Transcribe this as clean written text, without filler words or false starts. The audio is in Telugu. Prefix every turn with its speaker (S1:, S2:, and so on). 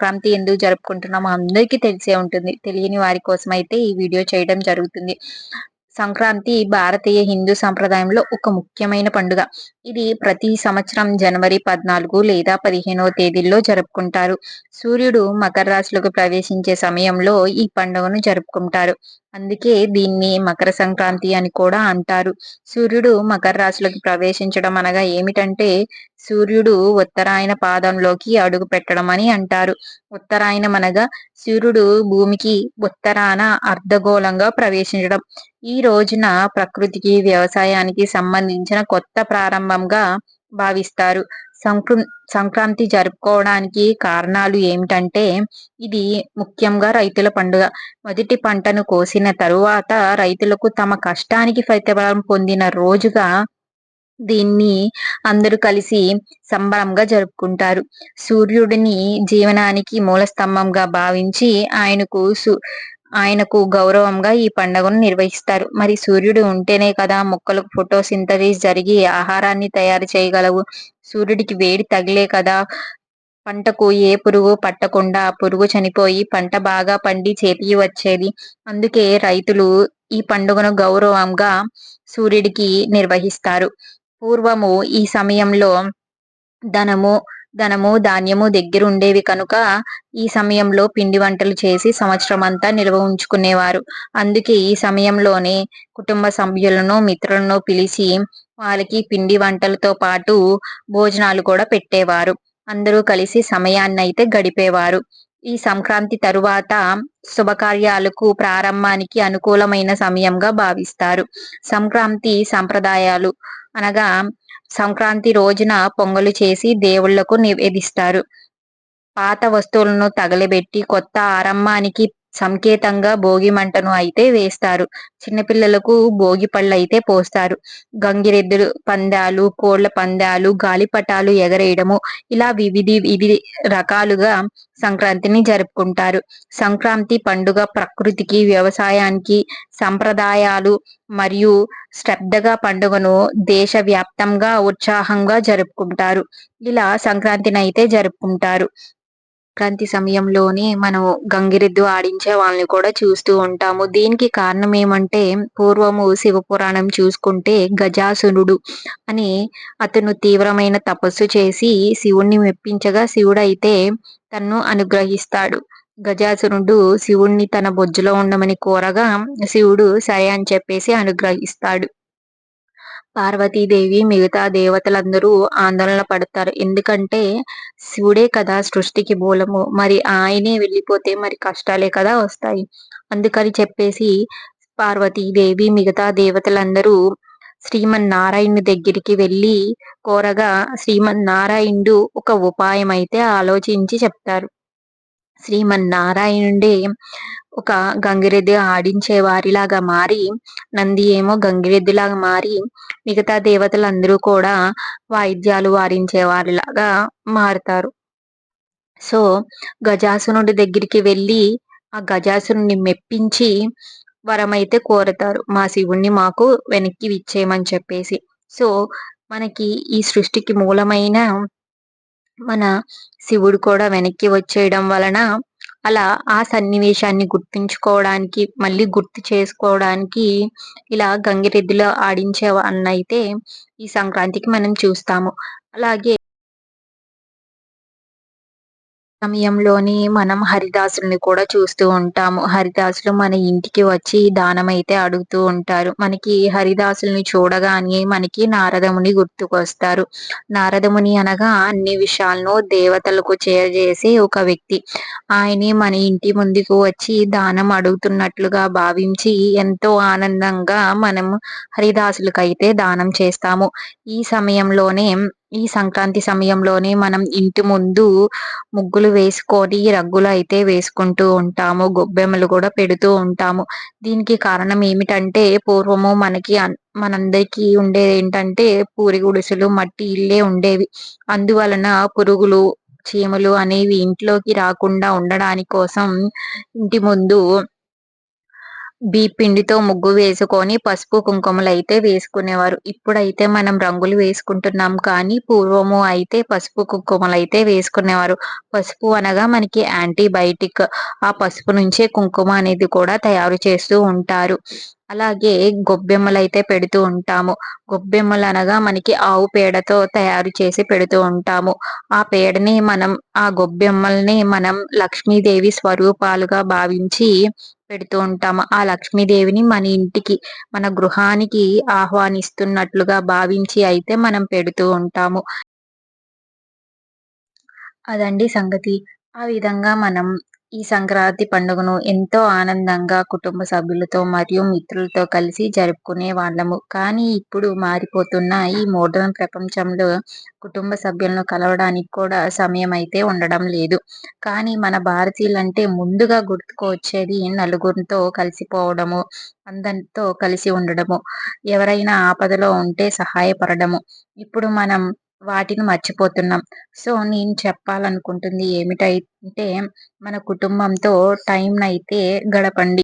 S1: సంక్రాంతి ఎందుకు జరుపుకుంటున్నామో అందరికీ తెలిసే ఉంటుంది. తెలియని వారి కోసమైతే ఈ వీడియో చేయడం జరుగుతుంది. సంక్రాంతి భారతీయ హిందూ సంప్రదాయంలో ఒక ముఖ్యమైన పండుగ. ఇది ప్రతి సంవత్సరం జనవరి 14 లేదా 15వ తేదీల్లో జరుపుకుంటారు. సూర్యుడు మకర రాశిలోకి ప్రవేశించే సమయంలో ఈ పండుగను జరుపుకుంటారు. అందుకే దీన్ని మకర సంక్రాంతి అని కూడా అంటారు. సూర్యుడు మకర రాశిలోకి ప్రవేశించడం అనగా ఏమిటంటే, సూర్యుడు ఉత్తరాయణ పాదంలోకి అడుగు పెట్టడం అని అంటారు. ఉత్తరాయణం అనగా సూర్యుడు భూమికి ఉత్తరాన అర్ధగోళంగా ప్రవేశించడం. ఈ రోజున ప్రకృతికి, వ్యవసాయానికి సంబంధించిన కొత్త ప్రారంభంగా భావిస్తారు. సంకృ సంక్రాంతి జరుపుకోవడానికి కారణాలు ఏమిటంటే, ఇది ముఖ్యంగా రైతుల పండుగ. మొదటి పంటను కోసిన తరువాత రైతులకు తమ కష్టానికి ప్రతిఫలం పొందిన రోజుగా దీన్ని అందరూ కలిసి సంబరంగా జరుపుకుంటారు. సూర్యుడిని జీవనానికి మూల స్తంభంగా భావించి ఆయనకు గౌరవంగా ఈ పండుగను నిర్వహిస్తారు. మరి సూర్యుడు ఉంటేనే కదా మొక్కలకు ఫోటోసింథసిస్ జరిగి ఆహారాన్ని తయారు చేయగలవు. సూర్యుడికి వేడి తగిలే కదా పంటకు ఏ పురుగు పట్టకుండా పురుగు చనిపోయి పంట బాగా పండి చేతికి వచ్చేది. అందుకే రైతులు ఈ పండుగను గౌరవంగా సూర్యుడికి నిర్వహిస్తారు. పూర్వము ఈ సమయంలో ధనము ధాన్యము దగ్గరుండేవి కనుక ఈ సమయంలో పిండి వంటలు చేసి సంవత్సరం అంతా నిల్వ ఉంచుకునేవారు. అందుకే ఈ సమయంలోనే కుటుంబ సభ్యులను, మిత్రులను పిలిచి వాళ్ళకి పిండి వంటలతో పాటు భోజనాలు కూడా పెట్టేవారు. అందరూ కలిసి సమయాన్నయితే గడిపేవారు. ఈ సంక్రాంతి తరువాత శుభకార్యాలకు ప్రారంభానికి అనుకూలమైన సమయంగా భావిస్తారు. సంక్రాంతి సంప్రదాయాలు అనగా సంక్రాంతి రోజున పొంగలు చేసి దేవుళ్లకు నివేదిస్తారు. పాత వస్తువులను తగలబెట్టి కొత్త ఆరంభానికి సంకేతంగా భోగి మంటను అయితే వేస్తారు. చిన్నపిల్లలకు భోగి పళ్ళు అయితే పోస్తారు. గంగిరెద్దులు పందాలు, కోళ్ల పందాలు, గాలిపటాలు ఎగరేయడము ఇలా వివిధ రకాలుగా సంక్రాంతిని జరుపుకుంటారు. సంక్రాంతి పండుగ ప్రకృతికి, వ్యవసాయానికి, సంప్రదాయాలు మరియు శ్రద్ధగా పండుగను దేశవ్యాప్తంగా ఉత్సాహంగా జరుపుకుంటారు. ఇలా సంక్రాంతిని అయితే జరుపుకుంటారు. సంక్రాంతి సమయంలోనే మనం గంగిరెద్దు ఆడించే వాళ్ళని కూడా చూస్తూ ఉంటాము. దీనికి కారణం ఏమంటే, పూర్వము శివపురాణం చూసుకుంటే గజాసురుడు అని అతను తీవ్రమైన తపస్సు చేసి శివుణ్ణి మెప్పించగా శివుడైతే తన్ను అనుగ్రహిస్తాడు. గజాసురుడు శివుణ్ణి తన బొజ్జులో ఉండమని కోరగా శివుడు సరే అని చెప్పేసి అనుగ్రహిస్తాడు. పార్వతీదేవి మిగతా దేవతలందరూ ఆందోళన పడతారు. ఎందుకంటే శివుడే కదా సృష్టికి మూలము. మరి ఆయనే వెళ్ళిపోతే మరి కష్టాలే కదా వస్తాయి. అందుకని చెప్పేసి పార్వతీదేవి మిగతా దేవతలందరూ శ్రీమన్నారాయణుని దగ్గరికి వెళ్ళి కోరగా శ్రీమన్నారాయణుడు ఒక ఉపాయం అయితే ఆలోచించి చెప్తారు. శ్రీమన్నారాయణుడే ఒక గంగిరెద్దు ఆడించే వారిలాగా మారి, నంది ఏమో గంగిరెద్దులాగా మారి, మిగతా దేవతలందరూ కూడా వాయిద్యాలు వారించే వారిలాగా మారుతారు. సో గజాసునుడి దగ్గరికి వెళ్ళి ఆ గజాసురుని మెప్పించి వరమైతే కోరతారు. మా శివుణ్ణి మాకు వెనక్కి ఇచ్చేయమని చెప్పేసి. సో మనకి ఈ సృష్టికి మూలమైన మన శివుడు కూడా వెనక్కి వచ్చేయడం వలన అలా ఆ సన్నివేశాన్ని గుర్తుంచుకోవడానికి, మళ్ళీ గుర్తు చేసుకోవడానికి ఇలా గంగిరెద్దులు ఆడించేవాన్నయితే ఈ సంక్రాంతికి మనం చూస్తాము. అలాగే సమయంలోని మనం హరిదాసుల్ని కూడా చూస్తూ ఉంటాము. హరిదాసులు మన ఇంటికి వచ్చి దానమైతే అడుగుతూ ఉంటారు. మనకి హరిదాసుల్ని చూడగానే మనకి నారదముని గుర్తుకొస్తారు. నారదముని అనగా అన్ని విషయాలను దేవతలకు చేరజేసే ఒక వ్యక్తి. ఆయనే మన ఇంటి ముందుకు వచ్చి దానం అడుగుతున్నట్లుగా భావించి ఎంతో ఆనందంగా మనము హరిదాసులకైతే దానం చేస్తాము. ఈ సంక్రాంతి సమయంలోనే మనం ఇంటి ముందు ముగ్గులు వేసుకొని రగ్గులు అయితే వేసుకుంటూ ఉంటాము. గొబ్బెమ్మలు కూడా పెడుతూ ఉంటాము. దీనికి కారణం ఏమిటంటే, పూర్వము మనందరికీ ఉండేది ఏంటంటే పూరి గుడిసెలు, మట్టి ఇల్లే ఉండేవి. అందువలన పురుగులు, చీమలు అనేవి ఇంట్లోకి రాకుండా ఉండడాని కోసం ఇంటి ముందు పిండితో ముగ్గు వేసుకొని పసుపు, కుంకుమలైతే వేసుకునేవారు. ఇప్పుడైతే మనం రంగులు వేసుకుంటున్నాం కానీ పూర్వము అయితే పసుపు, కుంకుమలైతే వేసుకునేవారు. పసుపు అనగా మనకి యాంటీబయాటిక్. ఆ పసుపు నుంచే కుంకుమ అనేది కూడా తయారు చేస్తూ ఉంటారు. అలాగే గొబ్బెమ్మలైతే పెడుతూ ఉంటాము. గొబ్బెమ్మలనగా మనకి ఆవు పేడతో తయారు చేసి పెడుతూ ఉంటాము. ఆ పేడని ఆ గొబ్బెమ్మల్ని మనం లక్ష్మీదేవి స్వరూపాలుగా భావించి పెడుతూ ఉంటాము. ఆ లక్ష్మీదేవిని మన ఇంటికి, మన గృహానికి ఆహ్వానిస్తున్నట్లుగా భావించి అయితే మనం పెడుతూ ఉంటాము. అదండి సంగతి. ఆ విధంగా మనం ఈ సంక్రాంతి పండుగను ఎంతో ఆనందంగా కుటుంబ సభ్యులతో మరియు మిత్రులతో కలిసి జరుపుకునే వాళ్ళము. కానీ ఇప్పుడు మారిపోతున్న ఈ మోడ్రన్ ప్రపంచంలో కుటుంబ సభ్యులను కలవడానికి కూడా సమయం అయితే ఉండడం లేదు. కానీ మన భారతీయులంటే ముందుగా గుర్తుకు వచ్చేది నలుగురితో కలిసిపోవడము, అందరితో కలిసి ఉండడము, ఎవరైనా ఆపదలో ఉంటే సహాయపడడము. ఇప్పుడు మనం వాటిని మర్చిపోతున్నాం. సో, నేను చెప్పాలనుకుంటుంది ఏమిటంటే మన కుటుంబంతో టైంనైతే గడపండి.